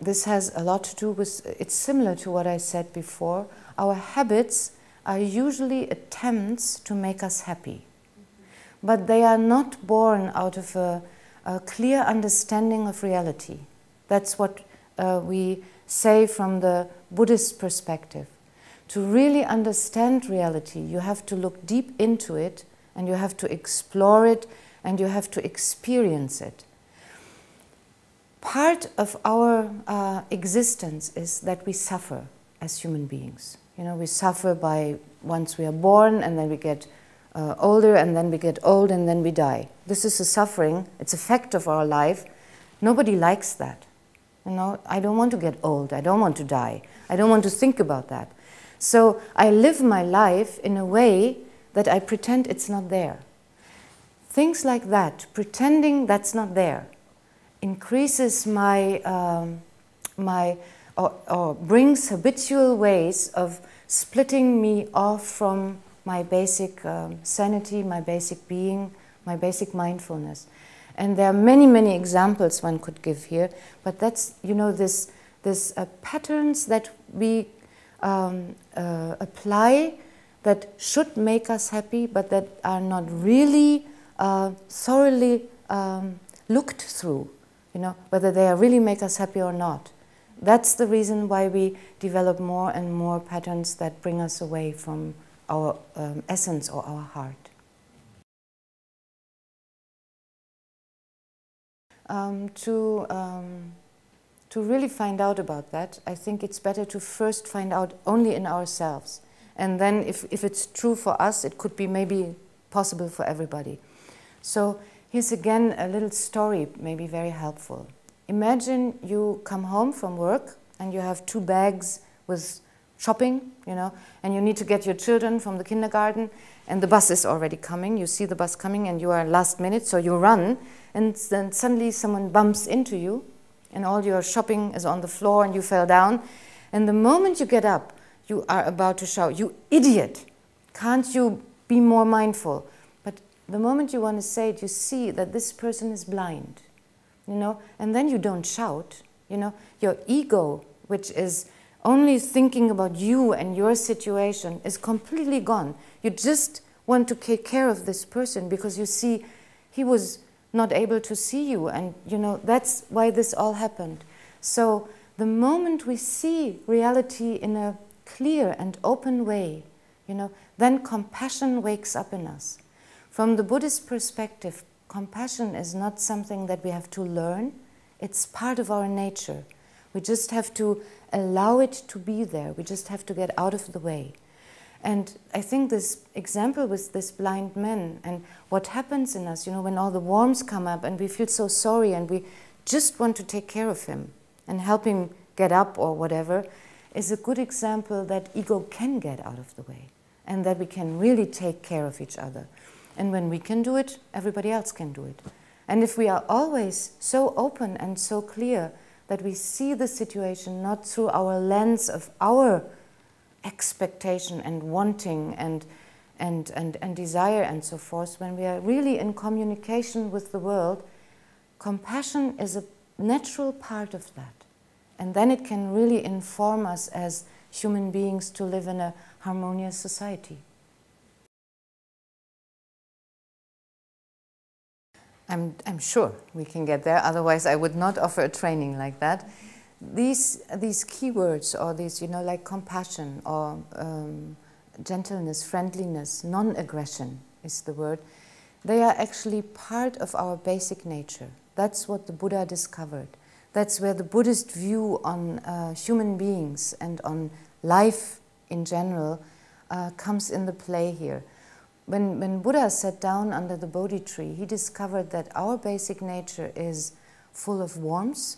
this has a lot to do with, it's similar to what I said before. Our habits are usually attempts to make us happy. But they are not born out of a clear understanding of reality. That's what we say from the Buddhist perspective. To really understand reality, you have to look deep into it, and you have to explore it, and you have to experience it. Part of our existence is that we suffer as human beings. You know, we suffer by once we are born, and then we get older, and then we get old, and then we die. This is a suffering. It's a fact of our life. Nobody likes that. You know, I don't want to get old. I don't want to die. I don't want to think about that. So I live my life in a way that I pretend it's not there. Things like that, pretending that's not there, increases my, or brings habitual ways of splitting me off from my basic sanity, my basic being, my basic mindfulness. And there are many, many examples one could give here, but that's, you know, this patterns that we apply that should make us happy, but that are not really thoroughly looked through, you know, whether they really make us happy or not. That's the reason why we develop more and more patterns that bring us away from our essence or our heart. To really find out about that, I think it's better to first find out only in ourselves. And then if it's true for us, it could be maybe possible for everybody. So here's again a little story, maybe very helpful. Imagine you come home from work and you have 2 bags with shopping, you know, and you need to get your children from the kindergarten, and the bus is already coming. You see the bus coming and you are last minute, so you run, and then suddenly someone bumps into you and all your shopping is on the floor and you fell down. And the moment you get up, you are about to shout, "You idiot! Can't you be more mindful?" But the moment you want to say it, you see that this person is blind, you know, and then you don't shout, you know. Your ego, which is only thinking about you and your situation, is completely gone. You just want to take care of this person because you see he was not able to see you, and you know, that's why this all happened. So the moment we see reality in a clear and open way, you know, then compassion wakes up in us. From the Buddhist perspective, compassion is not something that we have to learn. It's part of our nature. We just have to allow it to be there. We just have to get out of the way. And I think this example with this blind man and what happens in us, you know, when all the worms come up and we feel so sorry and we just want to take care of him and help him get up or whatever, is a good example that ego can get out of the way and that we can really take care of each other. And when we can do it, everybody else can do it. And if we are always so open and so clear that we see the situation not through our lens of our expectation and wanting and desire and so forth, when we are really in communication with the world, compassion is a natural part of that. And then it can really inform us as human beings to live in a harmonious society. I'm sure we can get there, otherwise I would not offer a training like that. These keywords, or these, you know, like compassion or gentleness, friendliness, non-aggression is the word, they are actually part of our basic nature. That's what the Buddha discovered. That's where the Buddhist view on human beings and on life in general comes into play here. When Buddha sat down under the Bodhi tree, he discovered that our basic nature is full of warmth,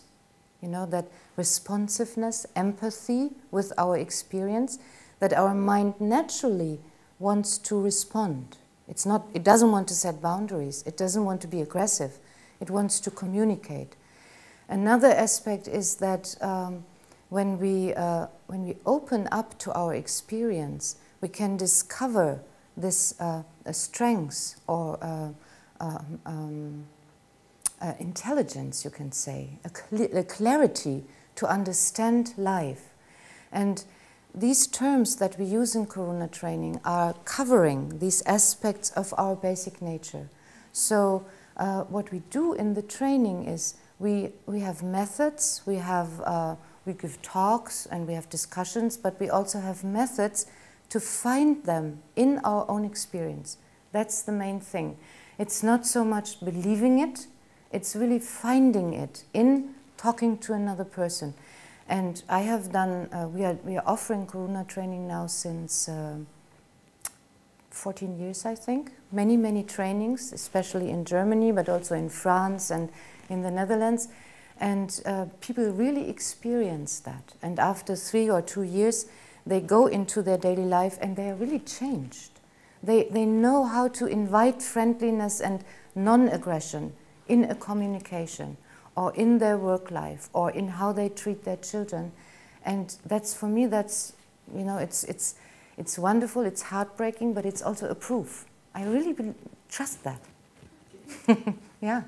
you know, that responsiveness, empathy with our experience, that our mind naturally wants to respond. It doesn't want to set boundaries, it doesn't want to be aggressive, it wants to communicate. Another aspect is that when we open up to our experience, we can discover this strength or intelligence, you can say, a clarity to understand life. And these terms that we use in Karuna training are covering these aspects of our basic nature. So what we do in the training is we have methods, we give talks and we have discussions, but we also have methods to find them in our own experience. That's the main thing. It's not so much believing it, it's really finding it in talking to another person. And I have done, we are offering Karuna training now since 14 years, I think. Many, many trainings, especially in Germany, but also in France and in the Netherlands. And people really experience that. And after 3 or 2 years, they go into their daily life and they are really changed. They know how to invite friendliness and non-aggression in a communication, or in their work life, or in how they treat their children. And that's, for me, that's, you know, it's wonderful, it's heartbreaking, but it's also a proof. I really trust that. Yeah.